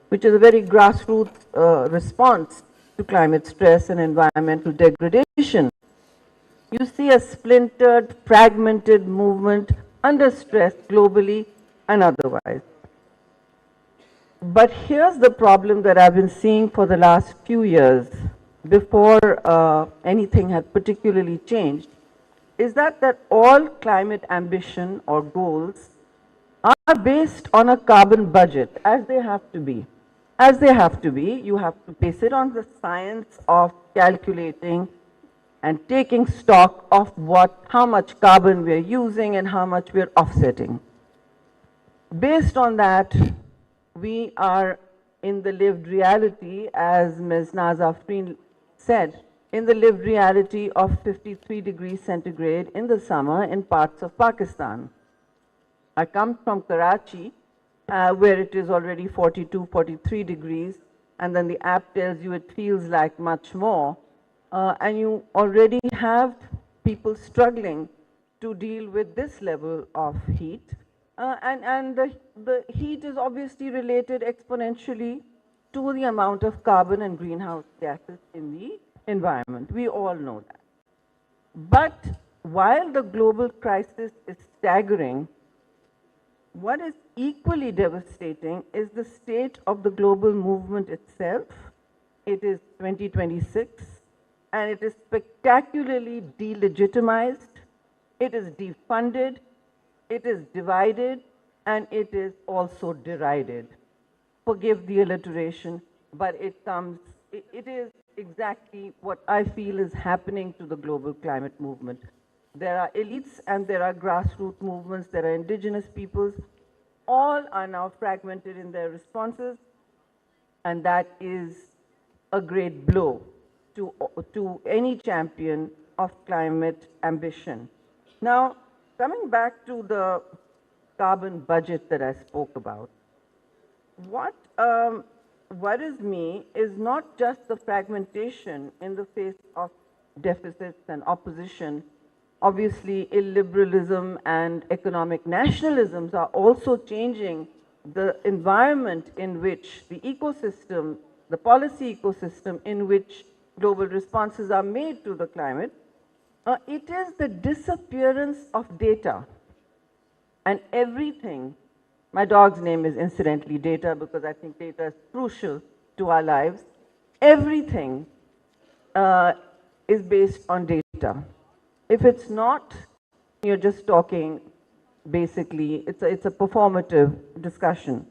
which is a very grassroots response to climate stress and environmental degradation. You see a splintered, fragmented movement under stress globally and otherwise. But here's the problem that I've been seeing for the last few years, before anything had particularly changed, is that all climate ambition or goals are based on a carbon budget, as they have to be. As they have to be, you have to base it on the science of calculating and taking stock of how much carbon we're using and how much we're offsetting. Based on that, we are in the lived reality, as Ms. Naza Afreen said, in the lived reality of 53 degrees centigrade in the summer in parts of Pakistan. I come from Karachi, where it is already 42, 43 degrees, and then the app tells you it feels like much more. And you already have people struggling to deal with this level of heat. And the heat is obviously related exponentially to the amount of carbon and greenhouse gases in the environment. We all know that. But while the global crisis is staggering, what is equally devastating is the state of the global movement itself. It is 2026, and it is spectacularly delegitimized, it is defunded, it is divided, and it is also derided. Forgive the alliteration, but it is exactly what I feel is happening to the global climate movement. There are elites and there are grassroots movements, there are indigenous peoples. All are now fragmented in their responses, and that is a great blow to any champion of climate ambition. Now, coming back to the carbon budget that I spoke about, what worries me is not just the fragmentation in the face of deficits and opposition. Obviously, illiberalism and economic nationalisms are also changing the environment in which the ecosystem, the policy ecosystem in which global responses are made to the climate. It is the disappearance of data. And everything, my dog's name is incidentally Data because I think data is crucial to our lives. Everything is based on data. If it's not, you're just talking, basically, it's a performative discussion.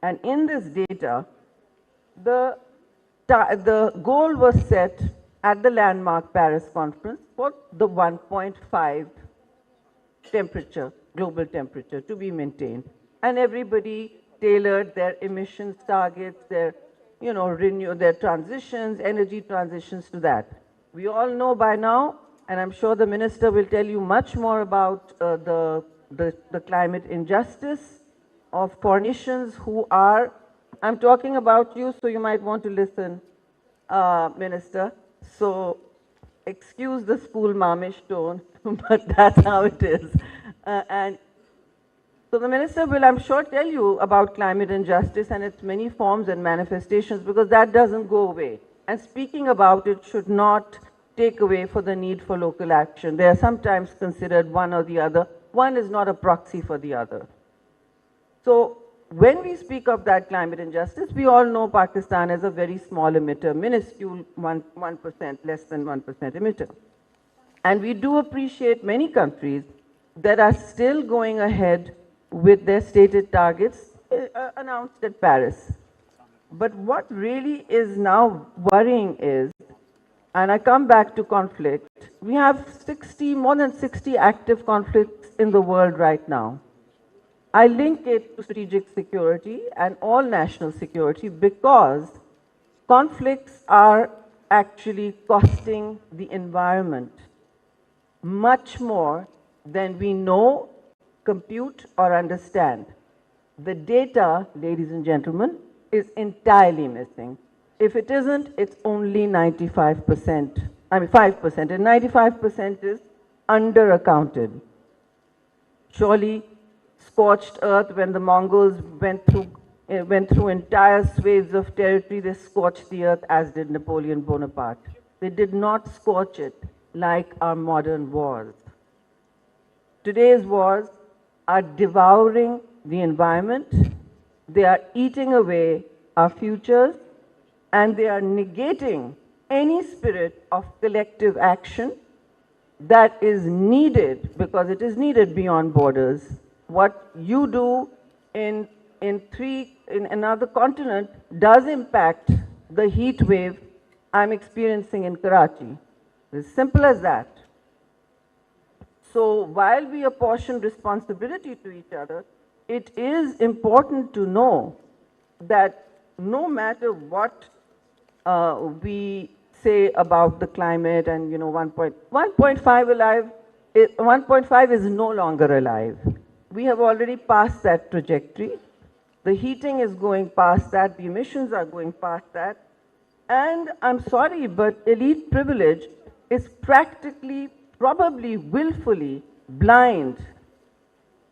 And in this data, the goal was set at the landmark Paris conference for the 1.5 temperature, global temperature, to be maintained. And everybody tailored their emissions targets, their, their transitions, energy transitions to that. We all know by now, and I'm sure the minister will tell you much more about the climate injustice of nations who are, I'm talking about you, so you might want to listen, Minister. So excuse the school mamish tone, but that's how it is. And so the minister will, I'm sure, tell you about climate injustice and its many forms and manifestations, because that doesn't go away. And speaking about it should not take away for the need for local action. They are sometimes considered one or the other. One is not a proxy for the other. So when we speak of that climate injustice, we all know Pakistan is a very small emitter, minuscule 1%, less than 1% emitter. And we do appreciate many countries that are still going ahead with their stated targets announced at Paris. But what really is now worrying is, and I come back to conflict, we have more than 60 active conflicts in the world right now. I link it to strategic security and all national security because conflicts are actually costing the environment much more than we know, compute, or understand. The data, ladies and gentlemen, is entirely missing. If it isn't, it's only 95%. I mean 5%, and 95% is underaccounted. Surely, scorched earth, when the Mongols went through went through entire swathes of territory. They scorched the earth, as did Napoleon Bonaparte. They did not scorch it like our modern wars. Today's wars are devouring the environment, they are eating away our futures, and they are negating any spirit of collective action that is needed, because it is needed beyond borders. What you do in another continent does impact the heat wave I'm experiencing in Karachi. It's as simple as that. So while we apportion responsibility to each other, it is important to know that no matter what we say about the climate and 1.5 alive, 1.5 is no longer alive. We have already passed that trajectory. The heating is going past that, the emissions are going past that. And I'm sorry, but elite privilege is practically, probably willfully blind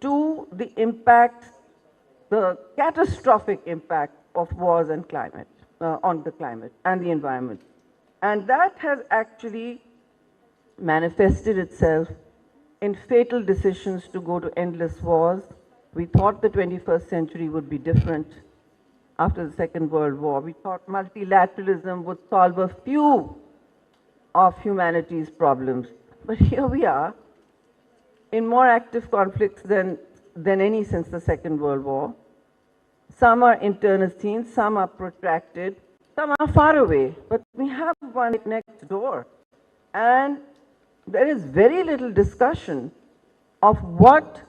to the impact, the catastrophic impact of wars and climate, on the climate and the environment. And that has actually manifested itself in fatal decisions to go to endless wars. We thought the 21st century would be different after the Second World War. We thought multilateralism would solve a few of humanity's problems. But here we are, in more active conflicts than any since the Second World War. Some are internecine, some are protracted, some are far away, but we have one next door. And there is very little discussion of what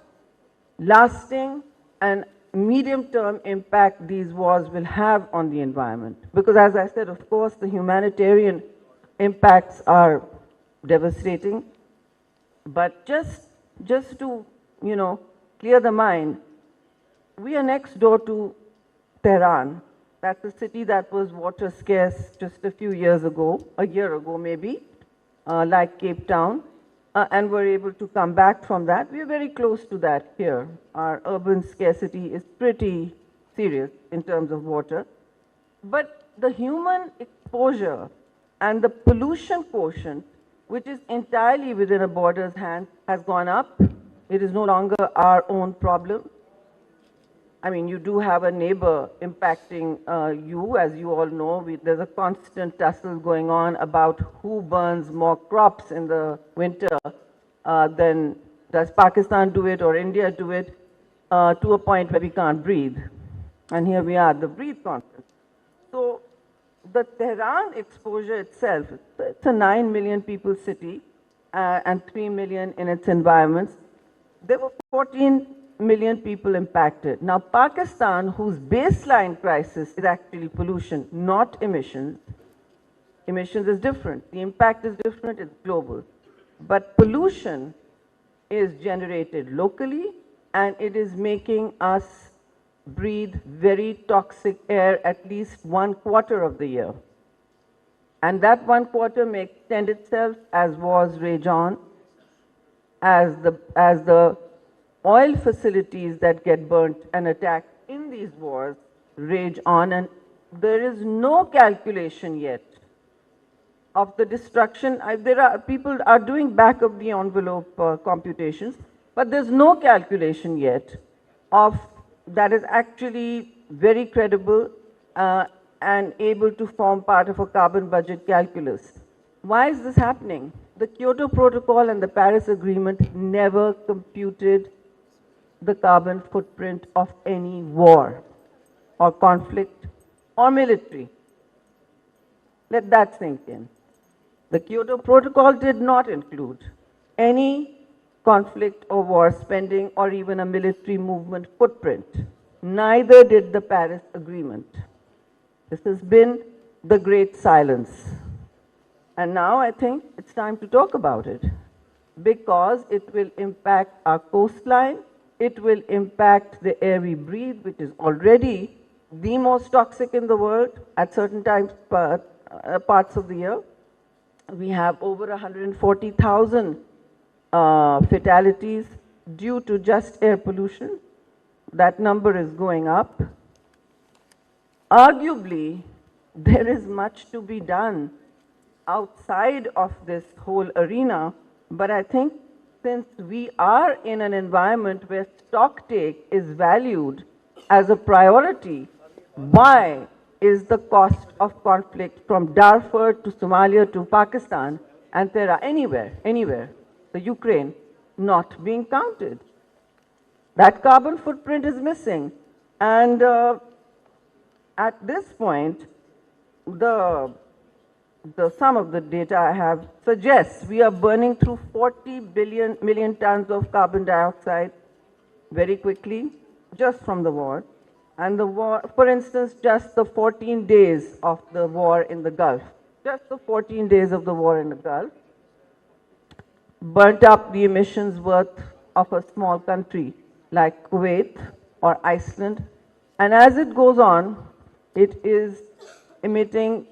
lasting and medium-term impact these wars will have on the environment. Because as I said, of course, the humanitarian impacts are devastating, but just to, clear the mind, we are next door to Tehran. That's a city that was water scarce just a few years ago, a year ago maybe, like Cape Town, and we're able to come back from that. We are very close to that here. Our urban scarcity is pretty serious in terms of water. But the human exposure and the pollution quotient, which is entirely within a border's hand, has gone up. It is no longer our own problem. I mean, you do have a neighbor impacting you, as you all know. There's a constant tussle going on about who burns more crops in the winter than does Pakistan do it or India do it, to a point where we can't breathe. And here we are, the Breathe Conference. So the Tehran exposure itself, it's a 9 million people city and 3 million in its environments. There were 14 million people impacted. Now, Pakistan, whose baseline crisis is actually pollution, not emissions. Emissions is different. The impact is different. It's global. But pollution is generated locally, and it is making us breathe very toxic air at least 1/4 of the year. And that 1/4 may extend itself as wars rage on, as the oil facilities that get burnt and attacked in these wars rage on, and there is no calculation yet of the destruction. People are doing back of the envelope computations, but there's no calculation yet of that is actually very credible and able to form part of a carbon budget calculus. Why is this happening? The Kyoto Protocol and the Paris Agreement never computed the carbon footprint of any war or conflict or military. Let that sink in. The Kyoto Protocol did not include any conflict or war spending or even a military movement footprint. Neither did the Paris Agreement. This has been the great silence. And now I think it's time to talk about it, because it will impact our coastline. It will impact the air we breathe, which is already the most toxic in the world at certain times, parts of the year. We have over 140,000 fatalities due to just air pollution. That number is going up. Arguably, there is much to be done outside of this whole arena, but I think since we are in an environment where stock take is valued as a priority, why is the cost of conflict from Darfur to Somalia to Pakistan and there are anywhere, the Ukraine, not being counted? That carbon footprint is missing. And at this point, the sum of the data I have suggests we are burning through 40 million tons of carbon dioxide very quickly, just from the war. And the war, for instance, just the 14 days of the war in the Gulf, just the 14 days of the war in the Gulf, burnt up the emissions worth of a small country like Kuwait or Iceland. And as it goes on, it is emitting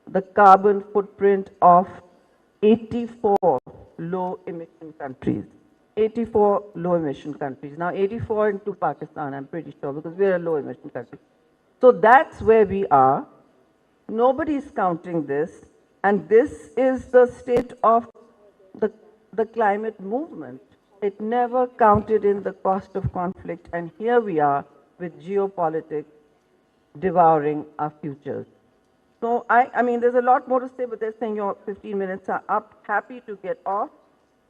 the carbon footprint of 84 low emission countries. 84 low emission countries. Now 84 into Pakistan, I'm pretty sure, because we're a low emission country. So that's where we are. Nobody's counting this. And this is the state of the climate movement. It never counted in the cost of conflict. And here we are with geopolitics devouring our futures. So, I mean, there's a lot more to say, but they're saying your 15 minutes are up. Happy to get off.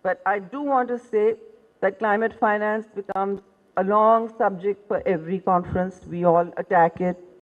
But I do want to say that climate finance becomes a long subject for every conference. We all attack it.